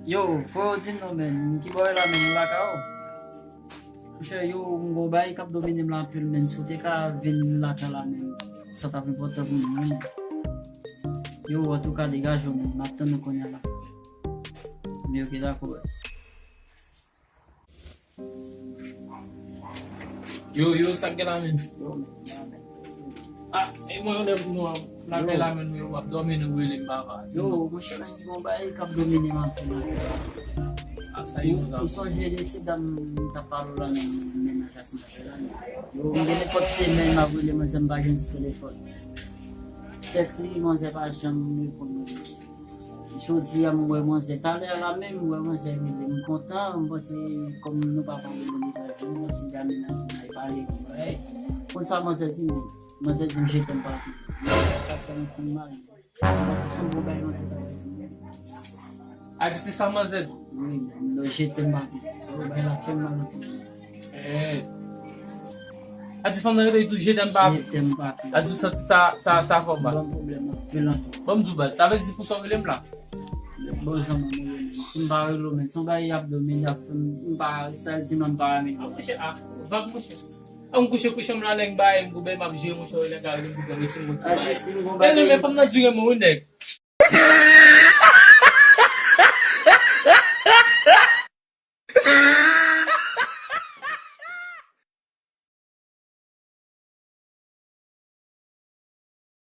Yo, foi din nou men, ki boy la men la ka ou. Mwen yo mgo bay kap domine m la pil men, sote ka vin la ka la men. Sa ta vin pote pou mwen. Yo, en tout cas dégage men, mapten nou konya la. Mais ok, d'accord. Yo, sak la men. Yo, men. Ah, mo yon no la pe la men yo wap domine wili baba. Yo, mwen yo mgo bay kap domine m la pil men. Sa yon sa. Ils sont gérés si dans ta parole men ajas national. Yo, mwen pot semaine ma voulé me zembagen sur téléphone. Taxi mon c'est pas jamais pour nous. Je dis à moi c'est à l'air la même moi c'est content moi c'est comme nous pas parler de moi c'est jamais n'a parlé ouais pour ça moi c'est dit je t'aime pas ça c'est un peu mal moi c'est son problème moi c'est pas Ah, c'est ça mazet. oui le je t'aime pas ben la femme mal Ah, tu femme de tu je t'aime pas. je t'aime pas Ah, tu ça femme ba. pas problème violent Bam du bas. Ça veut dire pour son relem là. bon ça m'a lo men son ba yap do men yap ba sa di man ba mi Ah, monsieur ah, va monsieur. Ang kushe mla nang bae mo be mab je mo so na ka ni bu ga si mo tu. a di si mo Ba ba me fam na juge mo ndek.